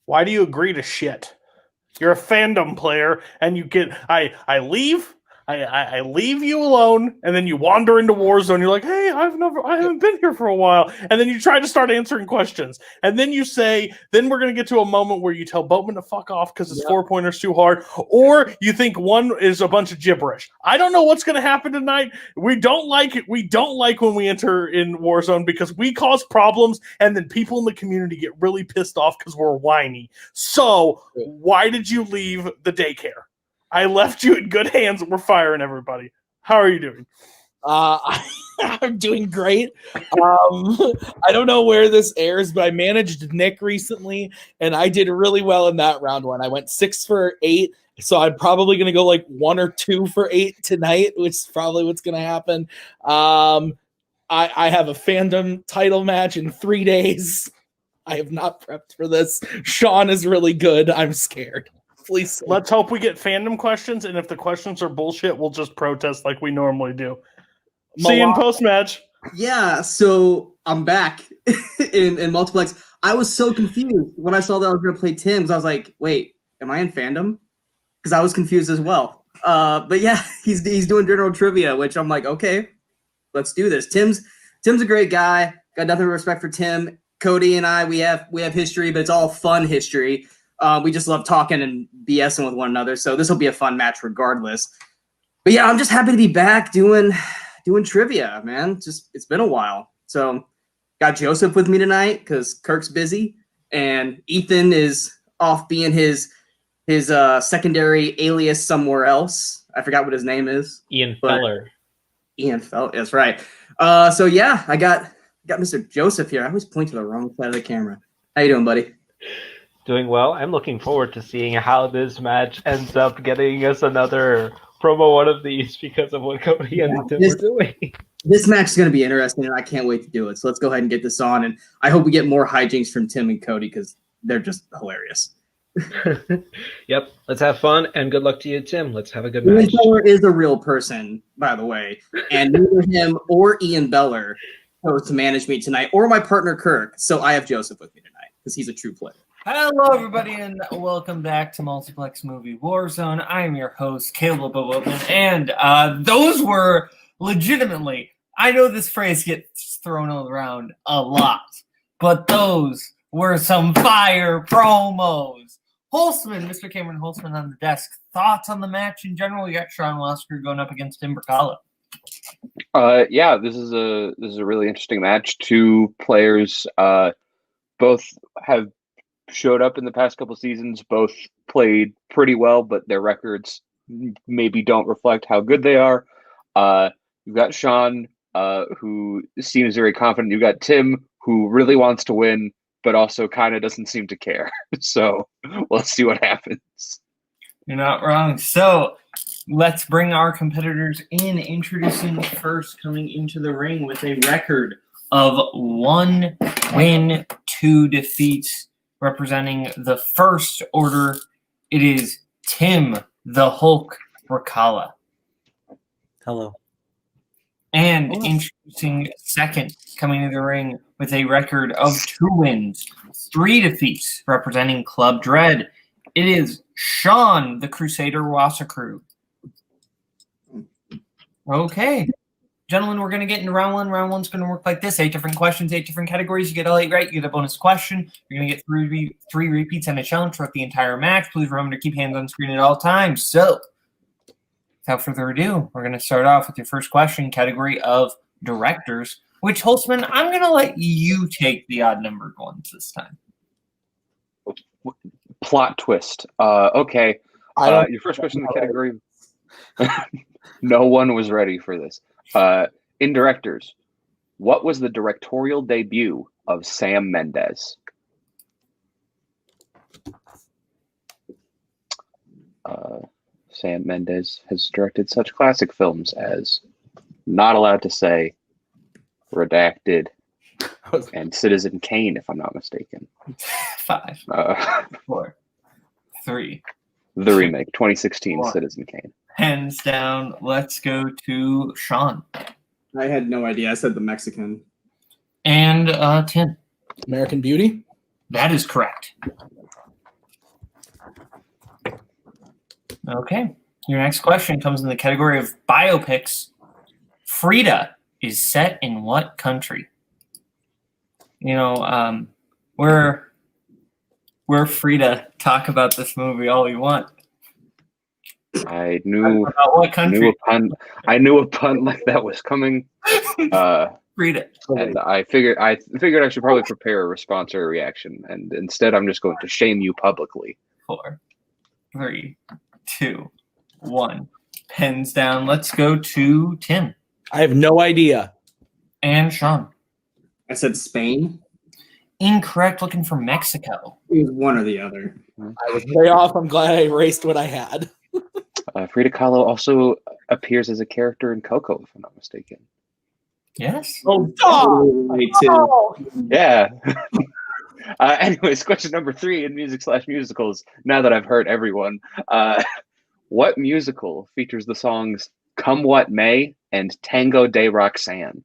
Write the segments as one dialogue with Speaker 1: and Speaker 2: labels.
Speaker 1: Why do you agree to shit? You're a fandom player, and you get I leave. I leave you alone, and then you wander into Warzone. You're like, "Hey, I haven't been here for a while," and then you try to start answering questions, and then you say, "Then we're gonna get to a moment where you tell Boatman to fuck off because his 4-pointer's too hard," or you think one is a bunch of gibberish. I don't know what's gonna happen tonight. We don't like it. We don't like when we enter in Warzone because we cause problems, and then people in the community get really pissed off because we're whiny. So why did you leave the daycare? I left you in good hands and we're firing everybody. How are you doing?
Speaker 2: I'm doing great. I don't know where this airs, but I managed Nick recently, and I did really well in that round one. I went 6 for 8, so I'm probably going to go like 1 or 2 for 8 tonight, which is probably what's going to happen. I have a fandom title match in 3 days. I have not prepped for this. Sean is really good. I'm scared. Please.
Speaker 1: Let's hope we get fandom questions, and if the questions are bullshit, we'll just protest like we normally do. See you in post-match.
Speaker 3: Yeah, so I'm back in Multiplex. I was so confused when I saw that I was going to play Tim's. I was like, wait, am I in Fandom? Because I was confused as well. But yeah, he's doing general trivia, which I'm like, okay, let's do this. Tim's a great guy. Got nothing but respect for Tim. Cody and I, we have history, but it's all fun history. We just love talking and BSing with one another, so this will be a fun match regardless. But yeah, I'm just happy to be back doing trivia, man. It's been a while. So got Joseph with me tonight because Kirk's busy, and Ethan is off being his secondary alias somewhere else. I forgot what his name is.
Speaker 4: Ian Feller.
Speaker 3: Ian Feller, that's right. So yeah, I got Mr. Joseph here. I always point to the wrong side of the camera. How you doing, buddy?
Speaker 4: Doing well. I'm looking forward to seeing how this match ends up getting us another promo one of these because of what Cody and Tim were doing.
Speaker 3: This match is going to be interesting, and I can't wait to do it. So let's go ahead and get this on, and I hope we get more hijinks from Tim and Cody because they're just hilarious.
Speaker 4: Yep. Let's have fun, and good luck to you, Tim. Let's have a good match.
Speaker 3: Ian Beller is a real person, by the way, and neither him or Ian Beller chose to manage me tonight, or my partner Kirk. So I have Joseph with me tonight because he's a true player.
Speaker 5: Hello, everybody, and welcome back to Multiplex Movie Warzone. I am your host, Kaleb Koho, and those were legitimately, I know this phrase gets thrown around a lot, but those were some fire promos. Holtzman, Mr. Cameron Holtzman on the desk. Thoughts on the match in general? We got Sean Wasserkrug going up against Brzakala.
Speaker 6: Yeah, this is a really interesting match. Two players, both have showed up in the past couple seasons, both played pretty well, but their records maybe don't reflect how good they are. You've got Sean, who seems very confident. You've got Tim, who really wants to win, but also kind of doesn't seem to care. So let's see what happens.
Speaker 5: You're not wrong. So let's bring our competitors in. Introducing first, coming into the ring with a record of 1 win, 2 defeats. Representing the first order, it is Tim the Hulk Brzakala.
Speaker 2: Hello.
Speaker 5: And introducing second, coming to the ring with a record of 2 wins, 3 defeats, representing Club Dread, it is Sean the Crusader Wasserkrug. Okay. Gentlemen, we're going to get into round 1. Round 1's going to work like this. 8 different questions, 8 different categories. You get all 8 right, you get a bonus question. You're going to get 3 repeats and a challenge throughout the entire match. Please remember to keep hands on screen at all times. So, without further ado, we're going to start off with your first question, category of directors, which, Holtzman, I'm going to let you take the odd-numbered ones this time.
Speaker 6: Plot twist. Okay. Your first question in the category. No one was ready for this. In directors, what was the directorial debut of Sam Mendes? Sam Mendes has directed such classic films as Not Allowed to Say, Redacted, and Citizen Kane, if I'm not mistaken.
Speaker 5: 5, 4, 3.
Speaker 6: The remake, 2016
Speaker 5: 1.
Speaker 6: Citizen Kane.
Speaker 5: Hands down. Let's go to Sean.
Speaker 3: I had no idea. I said the Mexican.
Speaker 5: And Tim.
Speaker 2: American Beauty?
Speaker 5: That is correct. Okay. Your next question comes in the category of biopics. Frida is set in what country? You know, we're free to talk about this movie all you want.
Speaker 6: I knew
Speaker 5: About what country?
Speaker 6: I knew a pun like that was coming.
Speaker 5: Frida.
Speaker 6: And I figured I should probably prepare a response or a reaction, and instead I'm just going to shame you publicly.
Speaker 5: 4, 3, 2, 1. Pens down. Let's go to Tim
Speaker 2: I have no idea.
Speaker 5: and Sean.
Speaker 3: I said Spain.
Speaker 5: Incorrect. Looking for Mexico.
Speaker 3: It was one or the other.
Speaker 2: I was way off. I'm glad I erased what I had.
Speaker 6: Frida Kahlo also appears as a character in Coco, if I'm not mistaken.
Speaker 5: Yes.
Speaker 2: Oh,
Speaker 3: Me too.
Speaker 6: Yeah. Anyways, question number 3 in music/musicals. Now that I've heard everyone, what musical features the songs "Come What May" and "Tango de Roxanne"?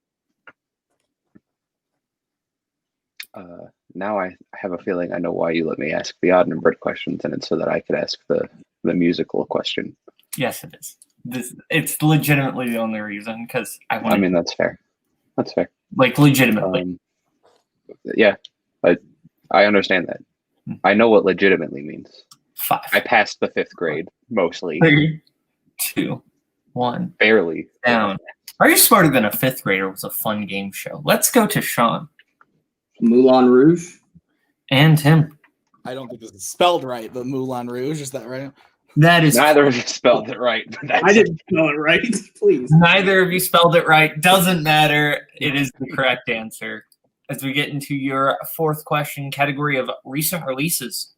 Speaker 6: Now I have a feeling I know why you let me ask the odd numbered questions, and it's so that I could ask the musical question.
Speaker 5: Yes, it is. It's legitimately the only reason because I want.
Speaker 6: I mean, that's fair. That's fair.
Speaker 5: Like legitimately.
Speaker 6: Yeah, I understand that. I know what legitimately means.
Speaker 5: 5.
Speaker 6: I passed the 5th grade, mostly.
Speaker 5: 3, 2, 1.
Speaker 6: Barely.
Speaker 5: Down. Are You Smarter Than a Fifth Grader was a fun game show. Let's go to Sean
Speaker 3: Moulin Rouge.
Speaker 5: and Tim.
Speaker 2: I don't think this is spelled right, but Moulin Rouge, is that right?
Speaker 5: That is
Speaker 6: Neither of you spelled it right. But that's
Speaker 3: I didn't spell it right. Please.
Speaker 5: neither of you spelled it right. Doesn't matter. It is the correct answer. As we get into your 4th question, category of recent releases.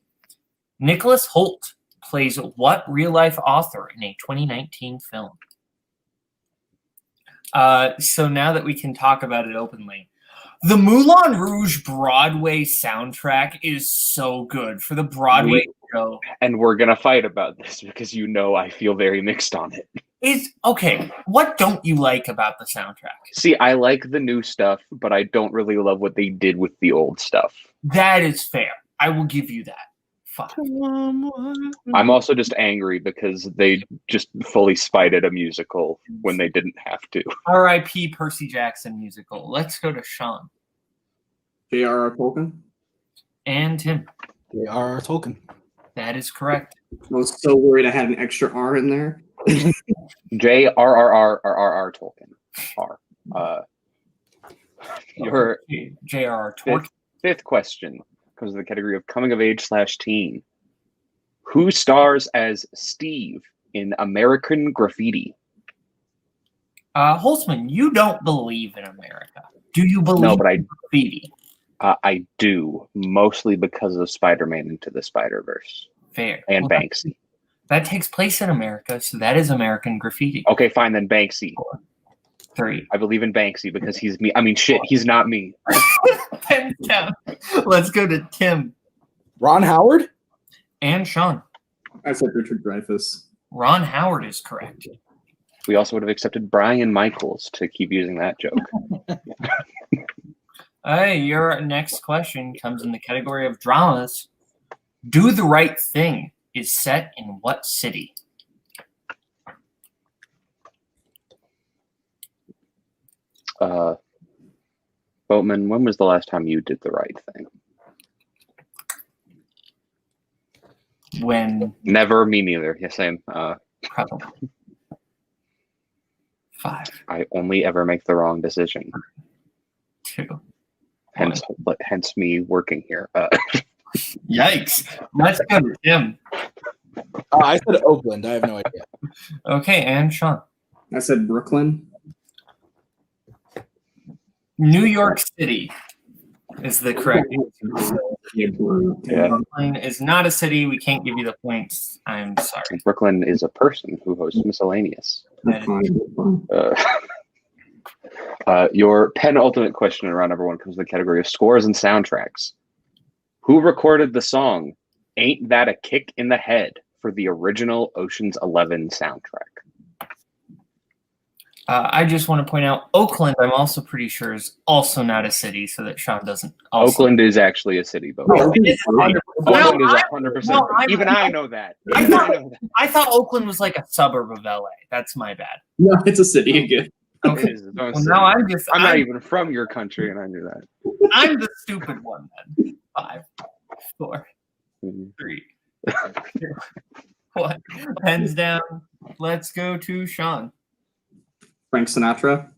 Speaker 5: Nicholas Hoult plays what real-life author in a 2019 film? So now that we can talk about it openly, the Moulin Rouge Broadway soundtrack is so good for the Broadway show.
Speaker 6: And we're gonna fight about this because you know I feel very mixed on it.
Speaker 5: It's okay. What don't you like about the soundtrack?
Speaker 6: See, I like the new stuff, but I don't really love what they did with the old stuff.
Speaker 5: That is fair. I will give you that. 5.
Speaker 6: I'm also just angry because they just fully spited a musical when they didn't have to.
Speaker 5: R.I.P. Percy Jackson musical. Let's go to Sean
Speaker 3: J.R.R. Tolkien.
Speaker 5: and Tim.
Speaker 2: J.R.R. Tolkien.
Speaker 5: That is correct.
Speaker 3: I was so worried I had an extra R in there.
Speaker 6: J.R.R.R.R.R. Tolkien. R. Your
Speaker 5: J.R.R. Tolkien.
Speaker 6: 5th question comes in the category of coming of age/teen. Who stars as Steve in American Graffiti?
Speaker 5: Holtzman, you don't believe in America. Do you believe
Speaker 6: No, but
Speaker 5: in graffiti?
Speaker 6: I do, mostly because of Spider-Man Into the Spider-Verse
Speaker 5: Fair.
Speaker 6: and
Speaker 5: Well,
Speaker 6: Banksy.
Speaker 5: that takes place in America, so that is American graffiti.
Speaker 6: Okay, fine, then Banksy.
Speaker 5: 3.
Speaker 6: I believe in Banksy because he's me. I mean, shit, he's not me.
Speaker 5: Pens down. Let's go to Tim
Speaker 2: Ron Howard?
Speaker 5: and Sean.
Speaker 3: I said Richard Dreyfuss.
Speaker 5: Ron Howard is correct.
Speaker 6: We also would have accepted Brian Michaels to keep using that joke.
Speaker 5: Your next question comes in the category of dramas. Do the Right Thing is set in what city?
Speaker 6: Boatman, when was the last time you did the right thing?
Speaker 5: When
Speaker 6: Never, me neither. Yeah, same.
Speaker 5: probably 5,
Speaker 6: I only ever make the wrong decision.
Speaker 5: 2.
Speaker 6: Hence me working here.
Speaker 5: Yikes. Let's go to Tim.
Speaker 2: I said Oakland. I have no idea.
Speaker 5: Okay, and Sean.
Speaker 3: I said Brooklyn.
Speaker 5: New York City is the correct answer.
Speaker 6: Yeah.
Speaker 5: Brooklyn is not a city. We can't give you the points. I'm sorry.
Speaker 6: Brooklyn is a person who hosts Miscellaneous. Your penultimate question in round number 1 comes in the category of scores and soundtracks. Who recorded the song "Ain't That a Kick in the Head" for the original Ocean's 11 soundtrack?
Speaker 5: I just want to point out Oakland, I'm also pretty sure, is also not a city, so that Sean doesn't also.
Speaker 6: Oakland is actually a city, but
Speaker 5: It is 100%
Speaker 6: Oakland is
Speaker 5: No,
Speaker 6: 100%.
Speaker 5: no,
Speaker 6: Even I know that.
Speaker 5: I
Speaker 6: Even I
Speaker 5: thought-
Speaker 6: know that.
Speaker 5: I thought Oakland was like a suburb of LA. That's my bad.
Speaker 3: No, it's a city again.
Speaker 6: It
Speaker 5: Okay.
Speaker 6: is its own
Speaker 5: Well,
Speaker 6: city.
Speaker 5: now
Speaker 6: I'm not even from your country, and I knew that.
Speaker 5: I'm the stupid one then. 5, 4,
Speaker 6: Mhm.
Speaker 5: 3, 2, 1. Pens down. Let's go to Sean
Speaker 3: Frank Sinatra.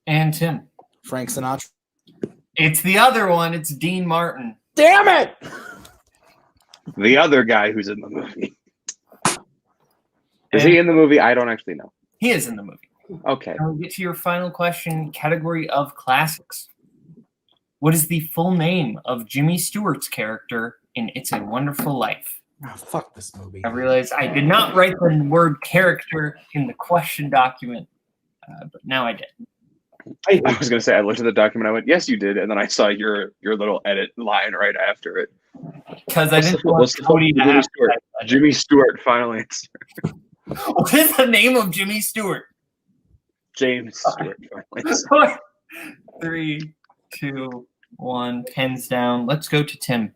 Speaker 5: and Tim.
Speaker 2: Frank Sinatra.
Speaker 5: It's the other one. It's Dean Martin.
Speaker 2: Damn it!
Speaker 6: The other guy who's in the movie. Is he in the movie? I don't actually know.
Speaker 5: He is in the movie.
Speaker 6: Okay.
Speaker 5: And we'll get to your final question, category of classics. What is the full name of Jimmy Stewart's character in It's a Wonderful Life?
Speaker 2: Oh, fuck this movie.
Speaker 5: I realized I did not write the word character in the question document, but now I did.
Speaker 6: I was going to say, I looked at the document, I went, yes, you did. And then I saw your little edit line right after it.
Speaker 5: Because I didn't want
Speaker 6: What's the
Speaker 5: Cody to
Speaker 6: Jimmy
Speaker 5: have
Speaker 6: Stewart?
Speaker 5: that.
Speaker 6: Jimmy Stewart, final answer.
Speaker 5: What is the name of Jimmy Stewart?
Speaker 6: James Stewart, final answer.
Speaker 5: 3, 2, 1. Pens down. Let's go to Tim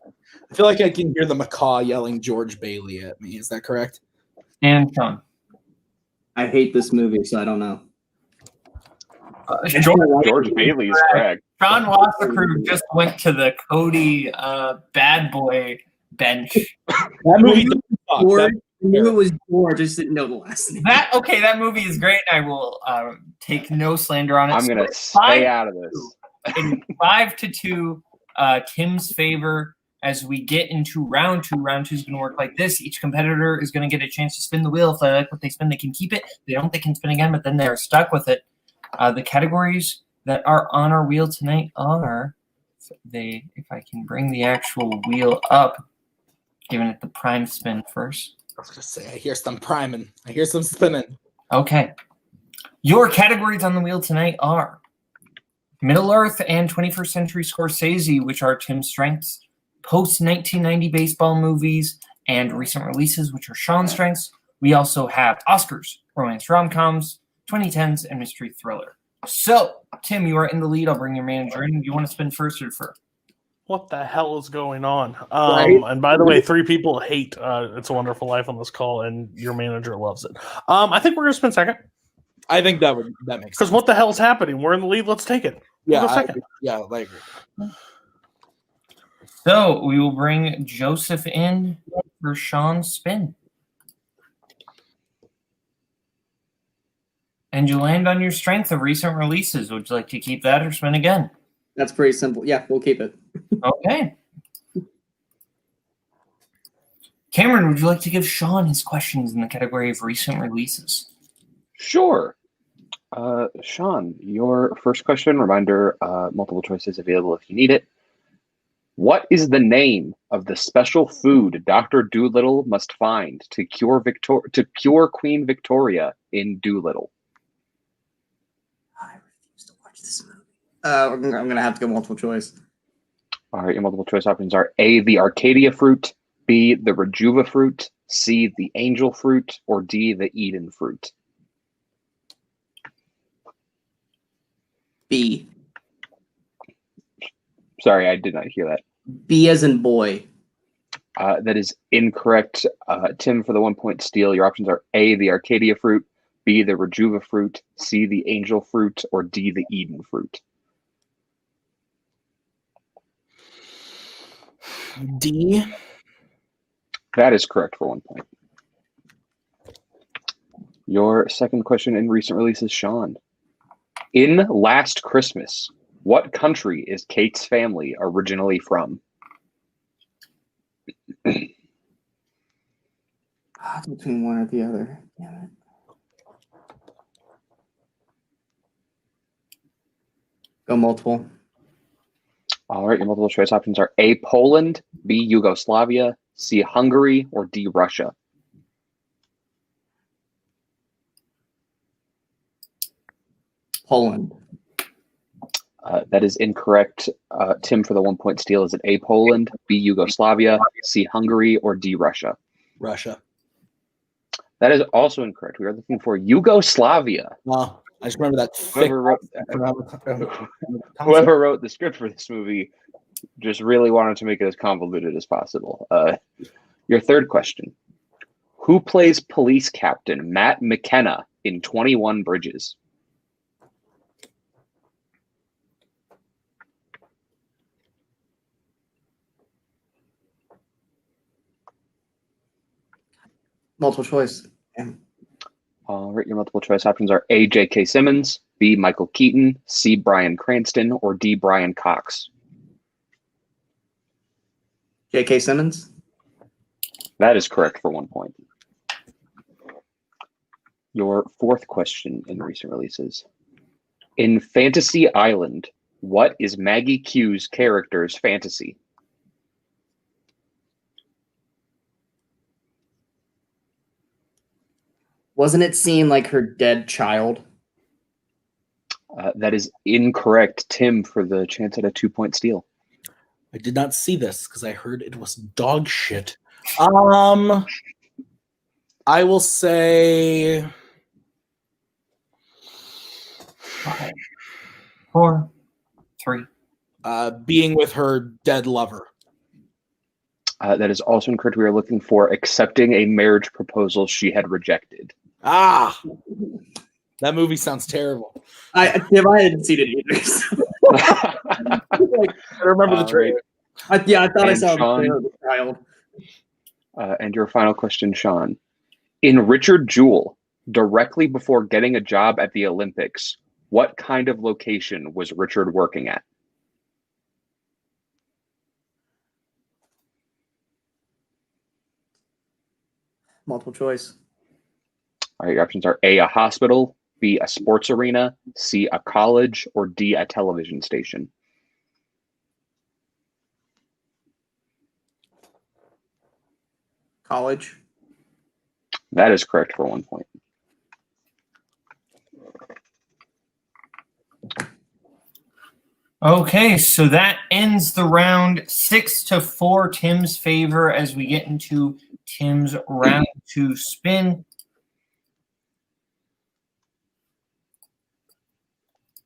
Speaker 2: I feel like I can hear the macaw yelling George Bailey at me. Is that correct?
Speaker 5: and Sean.
Speaker 3: I hate this movie, so I don't know.
Speaker 6: George Bailey is correct.
Speaker 5: Sean Wasserkrug just went to the Cody bad boy bench.
Speaker 2: That movie.
Speaker 3: George, I knew it was George. I just didn't know the last name.
Speaker 5: That movie is great. And I will take no slander on it.
Speaker 6: I'm going to
Speaker 5: So
Speaker 6: stay out of this.
Speaker 5: in 5-2, Tim's favor as we get into round 2. Round 2 is going to work like this. Each competitor is going to get a chance to spin the wheel. If they like what they spin, they can keep it. If they don't, they can spin again, but then they're stuck with it. The categories that are on our wheel tonight are, if I can bring the actual wheel up, giving it the prime spin first.
Speaker 2: I was gonna say I hear some priming. I hear some spinning.
Speaker 5: Okay. Your categories on the wheel tonight are Middle Earth and 21st Century Scorsese, which are Tim's strengths, post-1990 baseball movies, and recent releases, which are Sean's strengths. We also have Oscars, romance rom-coms, 2010s, and mystery thriller. So, Tim, you are in the lead. I'll bring your manager in. Do you want to spin first or defer?
Speaker 1: What the hell is going on?
Speaker 2: Right.
Speaker 1: And by the way, 3 people hate It's a Wonderful Life on this call, and your manager loves it. I think we're going to spin second.
Speaker 2: I think that makes
Speaker 1: Because
Speaker 2: sense.
Speaker 1: what the hell's happening? We're in the lead. Let's take it.
Speaker 2: Yeah,
Speaker 1: We'll go
Speaker 2: I
Speaker 1: second.
Speaker 2: agree. Yeah, I agree.
Speaker 5: So, we will bring Joseph in for Sean's spin. And you land on your strength of recent releases. Would you like to keep that or spin again?
Speaker 3: That's pretty simple. Yeah, we'll keep it.
Speaker 5: Okay. Cameron, would you like to give Sean his questions in the category of recent releases?
Speaker 6: Sure. Sean, your first question, reminder, multiple choices available if you need it. What is the name of the special food Dr. Dolittle must find to cure Queen Victoria in Dolittle?
Speaker 3: I refuse to watch this movie. I'm gonna have to go multiple choice.
Speaker 6: All right, your multiple choice options are A, the Arcadia fruit, B, the Rejuva fruit, C, the angel fruit, or D, the Eden fruit.
Speaker 3: B.
Speaker 6: Sorry, I did not hear that.
Speaker 3: B as in boy.
Speaker 6: That is incorrect. Tim, for the 1 point steal, your options are A, the Arcadia fruit, B, the Rejuva fruit, C, the angel fruit, or D, the Eden fruit.
Speaker 2: D.
Speaker 6: That is correct for 1 point. Your second question in recent releases, Sean. In Last Christmas, what country is Kate's family originally from?
Speaker 3: It's between one or the other. Damn it. Go multiple.
Speaker 6: All right, your multiple choice options are A, Poland, B, Yugoslavia, C, Hungary, or D, Russia.
Speaker 3: Poland.
Speaker 6: That is incorrect. Tim, for the 1 point steal, is it A, Poland, B, Yugoslavia, C, Hungary, or D, Russia?
Speaker 2: Russia.
Speaker 6: That is also incorrect. We are looking for Yugoslavia.
Speaker 2: No, I just remember that thick.
Speaker 6: Whoever wrote the script for this movie Just really wanted to make it as convoluted as possible. Your third question. Who plays police captain Matt McKenna in 21 Bridges?
Speaker 3: Multiple choice.
Speaker 6: All right, your multiple choice options are A. J.K. Simmons, B. Michael Keaton, C. Bryan Cranston, or D. Brian Cox.
Speaker 3: J.K. Simmons.
Speaker 6: That is correct for 1 point. Your fourth question in recent releases. In Fantasy Island, what is Maggie Q's character's fantasy?
Speaker 3: Wasn't it seeing like her dead child?
Speaker 6: That is incorrect. Tim for the chance at a 2-point steal.
Speaker 2: I did not see this because I heard it was dog shit. I will say
Speaker 5: 5, 4, 3.
Speaker 2: being with her dead lover.
Speaker 6: That is also incorrect. We are looking for accepting a marriage proposal she had rejected.
Speaker 2: Ah, that movie sounds terrible.
Speaker 3: I hadn't seen it either. So.
Speaker 2: I remember the trailer.
Speaker 3: I thought I
Speaker 6: And
Speaker 3: saw
Speaker 6: Sean?
Speaker 3: the child.
Speaker 6: And your final question, Sean. In Richard Jewell, directly before getting a job at the Olympics, what kind of location was Richard working at?
Speaker 3: Multiple choice.
Speaker 6: All right, your options are A, a hospital, B, a sports arena, C, a college, or D, a television station.
Speaker 3: College.
Speaker 6: That is correct for 1 point.
Speaker 5: Okay, so that ends the round 6-4 Tim's favor as we get into Tim's round 2 spin.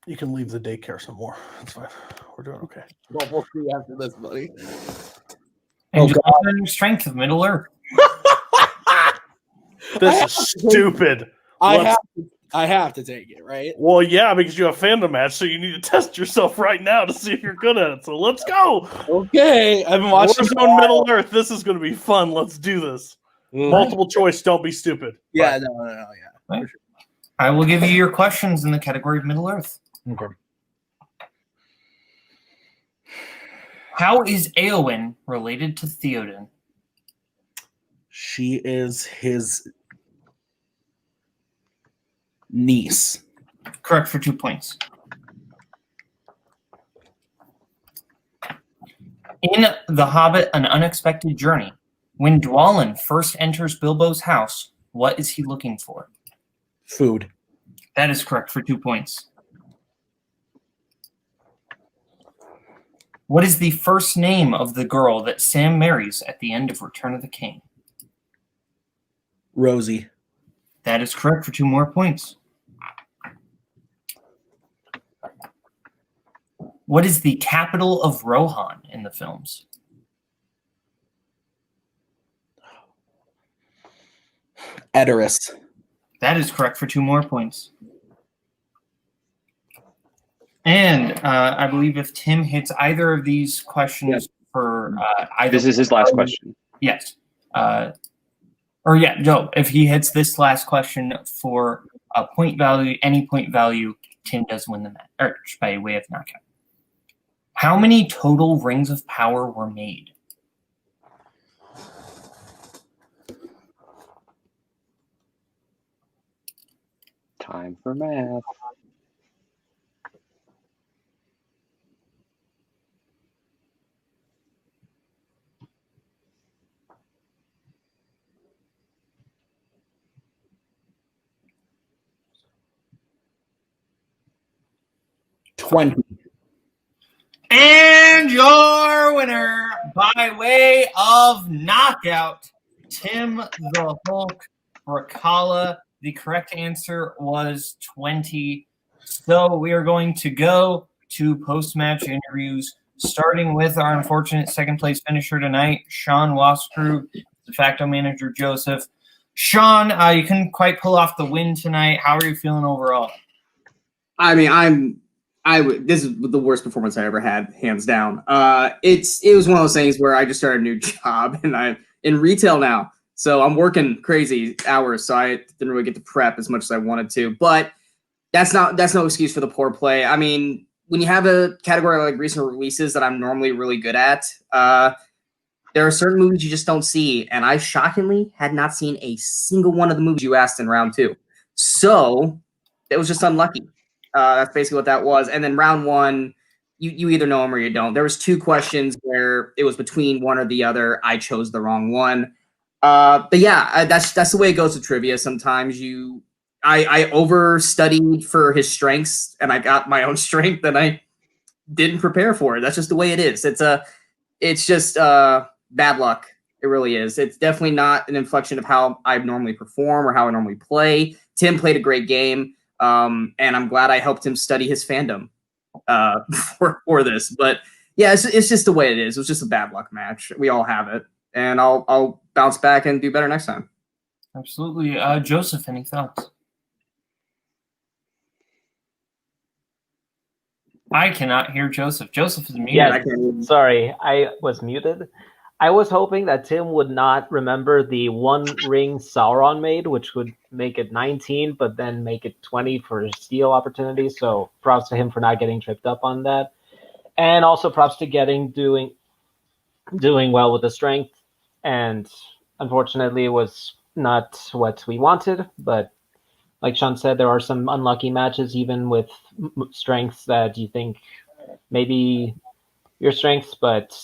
Speaker 1: You can leave the daycare some more. That's fine. We're doing okay.
Speaker 2: Well, we'll see after this, buddy.
Speaker 5: And
Speaker 2: Oh,
Speaker 5: just
Speaker 2: God.
Speaker 5: on your strength of Middle Earth.
Speaker 1: This is stupid.
Speaker 2: I have to take it, right?
Speaker 1: Well, yeah, because you have Fandom match, so you need to test yourself right now to see if you're good at it. So let's go.
Speaker 2: Okay, I've been watching.
Speaker 1: Warzone Middle Earth. This is going to be fun. Let's do this. Multiple choice. Don't be stupid.
Speaker 2: Yeah, no, yeah.
Speaker 5: I will give you your questions in the category of Middle Earth.
Speaker 2: Okay.
Speaker 5: How is Eowyn related to Theoden?
Speaker 2: She is his niece.
Speaker 5: Correct for 2 points. In The Hobbit, An Unexpected Journey, when Dwalin first enters Bilbo's house, what is he looking for?
Speaker 2: Food.
Speaker 5: That is correct for 2 points. What is the first name of the girl that Sam marries at the end of Return of the King?
Speaker 2: Rosie.
Speaker 5: That is correct for 2 more points. What is the capital of Rohan in the films?
Speaker 2: Edoras.
Speaker 5: That is correct for 2 more points. And I believe if Tim hits either of these questions for either...
Speaker 6: This is his last question.
Speaker 5: Yes. If he hits this last question for a point value, any point value, Tim does win the match by way of knockout. How many total Rings of Power were made?
Speaker 6: Time for math.
Speaker 5: And your winner by way of knockout, Tim the Hulk Brzakala. The correct answer was 20. So we are going to go to post-match interviews, starting with our unfortunate second place finisher tonight, Sean Wasserkrug, de facto manager Joseph. Sean, you couldn't quite pull off the win tonight. How are you feeling overall?
Speaker 3: I mean, this is the worst performance I ever had, hands down. It was one of those things where I just started a new job and I'm in retail now. So I'm working crazy hours, so I didn't really get to prep as much as I wanted to. But that's no excuse for the poor play. I mean, when you have a category like recent releases that I'm normally really good at, there are certain movies you just don't see, and I shockingly had not seen a single one of the movies you asked in round 2. So it was just unlucky. That's basically what that was. And then round 1, you either know them or you don't. There was 2 questions where it was between one or the other. I chose the wrong one. But yeah, that's the way it goes with trivia. Sometimes I overstudied for his strengths, and I got my own strength, and I didn't prepare for it. That's just the way it is. It's just bad luck. It really is. It's definitely not an inflection of how I normally perform or how I normally play. Tim played a great game, and I'm glad I helped him study his fandom for this. But yeah, it's just the way it is. It was just a bad luck match. We all have it, and I'll bounce back and do better next time.
Speaker 5: Absolutely. Joseph, any thoughts? I cannot hear Joseph. Joseph is muted.
Speaker 4: Yeah, sorry, I was muted. I was hoping that Tim would not remember the one ring Sauron made, which would make it 19, but then make it 20 for steal opportunities. So props to him for not getting tripped up on that. And also props to doing well with the strength. And unfortunately, it was not what we wanted. But like Sean said, there are some unlucky matches, even with strengths that you think maybe your strengths, but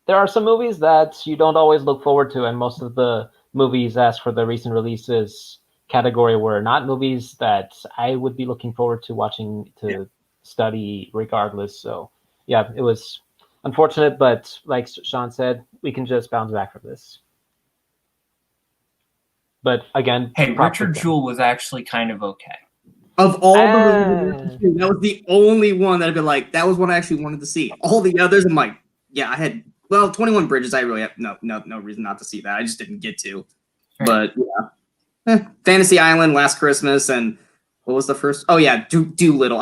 Speaker 4: there are some movies that you don't always look forward to, and most of the movies asked for the recent releases category were not movies that I would be looking forward to watching to study regardless. So yeah, it was unfortunate, but like Sean said, we can just bounce back from this. But again,
Speaker 5: hey, Richard Jewell was actually kind of okay.
Speaker 3: Of all the movies, that was the only one that I'd be like, that was one I actually wanted to see. All the others, I'm like, yeah, I had 21 Bridges. I really have no reason not to see that. I just didn't get to. Right. But yeah, Fantasy Island, Last Christmas, and what was the first? Oh yeah, Doolittle.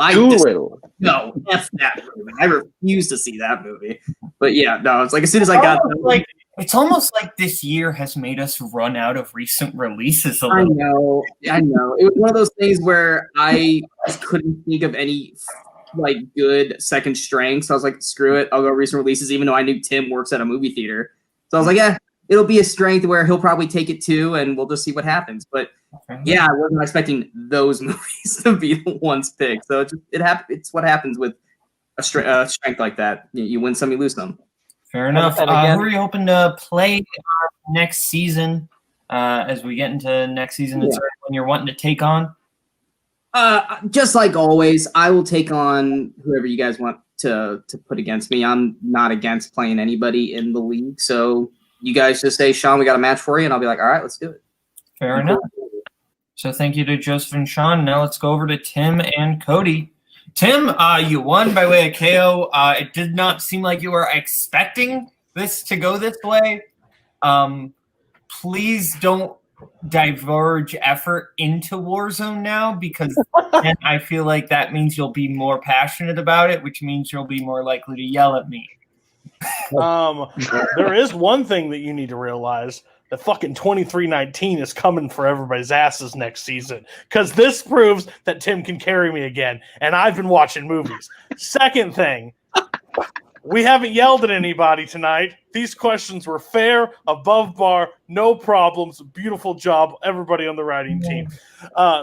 Speaker 3: No, F that movie. I refuse to see that movie. But yeah, no, it's like as soon as I got that.
Speaker 5: It's almost like this year has made us run out of recent releases.
Speaker 3: I know. It was one of those things where I just couldn't think of any like good second strengths. So I was like, screw it, I'll go recent releases, even though I knew Tim works at a movie theater. So I was like, yeah, it'll be a strength where he'll probably take it too, and we'll just see what happens. But yeah, I wasn't expecting those movies to be the ones picked. So it's what happens with a strength like that. You win some, you lose some.
Speaker 5: Fair enough. Who are you hoping to play next season? As we get into next season, is there anyone you're wanting to take on?
Speaker 3: Just like always, I will take on whoever you guys want to put against me. I'm not against playing anybody in the league. So you guys just say, Sean, we got a match for you, and I'll be like, all right, let's do it.
Speaker 5: Fair enough. So thank you to Joseph and Sean. Now let's go over to Tim and Cody. Tim, you won by way of KO. It did not seem like you were expecting this to go this way. Please don't diverge effort into Warzone now, because then I feel like that means you'll be more passionate about it, which means you'll be more likely to yell at me.
Speaker 1: There is one thing that you need to realize. The fucking 23-19 is coming for everybody's asses next season, because this proves that Tim can carry me again, and I've been watching movies. Second thing, we haven't yelled at anybody tonight. These questions were fair, above bar, no problems. Beautiful job, everybody on the writing team.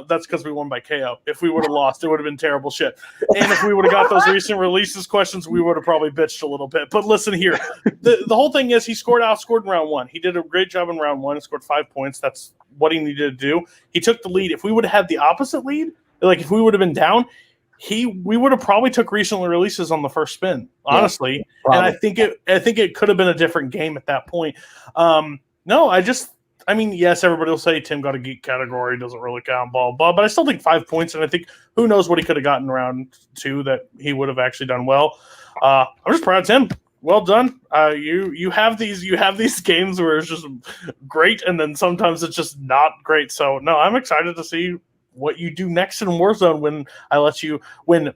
Speaker 1: That's because we won by KO. If we would have lost, it would have been terrible shit. And if we would have got those recent releases questions, we would have probably bitched a little bit. But listen here. The whole thing is he outscored in round 1. He did a great job in round 1 and scored 5 points. That's what he needed to do. He took the lead. If we would have had the opposite lead, like if we would have been down, we would have probably took recently releases on the first spin, honestly. Yeah, and I think it could have been a different game at that point. Yes, everybody will say Tim got a geek category, doesn't really count, blah, blah, but I still think 5 points, and I think who knows what he could have gotten round 2 that he would have actually done well. I'm just proud of Tim. Well done. You have these games where it's just great, and then sometimes it's just not great. So no, I'm excited to see what you do next in Warzone when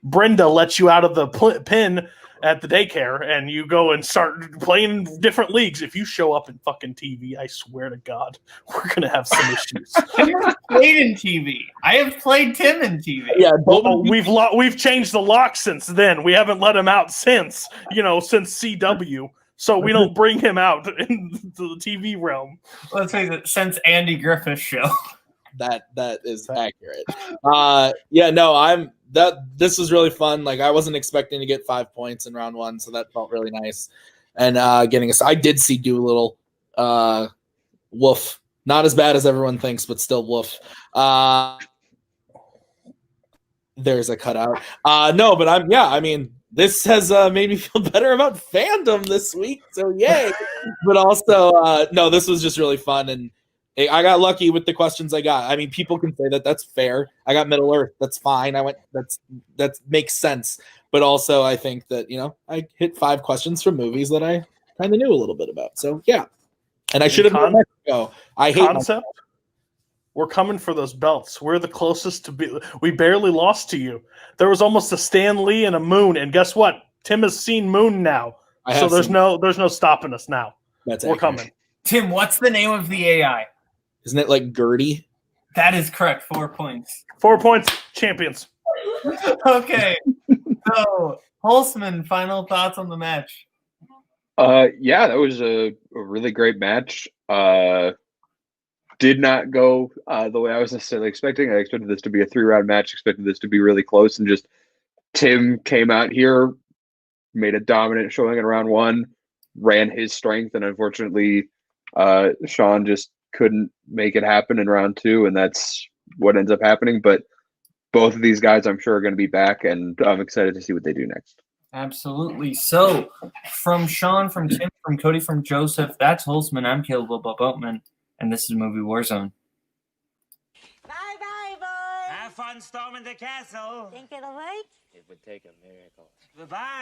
Speaker 1: Brenda lets you out of the pin at the daycare and you go and start playing in different leagues. If you show up in fucking TV, I swear to God, we're gonna have some issues.
Speaker 5: Tim has played in TV. I have played Tim in TV.
Speaker 2: Yeah,
Speaker 1: We've changed the lock since then. We haven't let him out since CW. So we don't bring him out into the TV realm.
Speaker 5: Let's face it, since Andy Griffith's show.
Speaker 2: That is accurate. This was really fun. Like, I wasn't expecting to get 5 points in round 1, so that felt really nice. And I did see Doolittle. Woof. Not as bad as everyone thinks, but still woof. There's a cutout. This has made me feel better about fandom this week. So yay. But also, this was just really fun, and I got lucky with the questions I got. I mean, people can say that that's fair. I got Middle Earth. That's fine. That makes sense. But also, I think that, I hit 5 questions from movies that I kind of knew a little bit about. So, yeah. And I should have known Mexico. I hate
Speaker 1: concept. We're coming for those belts. We're the closest to be. We barely lost to you. There was almost a Stan Lee and a Moon. And guess what? Tim has seen Moon now. So there's no stopping us now. We're coming.
Speaker 5: Tim, what's the name of the AI?
Speaker 2: Isn't it like Gertie?
Speaker 5: That is correct. 4 points.
Speaker 1: 4 points. Champions.
Speaker 5: Okay. So, Holzman, final thoughts on the match?
Speaker 6: That was a really great match. Did not go the way I was necessarily expecting. I expected this to be a 3-round match, expected this to be really close, and just Tim came out here, made a dominant showing in round 1, ran his strength, and unfortunately Sean just couldn't make it happen in round 2, and that's what ends up happening. But both of these guys, I'm sure, are going to be back, and I'm excited to see what they do next.
Speaker 5: Absolutely. So, from Sean, from Tim, from Cody, from Joseph, that's Holzman. I'm Kaleb Boatman, and this is Movie Warzone.
Speaker 7: Bye-bye, boys.
Speaker 8: Have fun storming the castle.
Speaker 7: Think it'll work?
Speaker 8: It would take a miracle. Goodbye.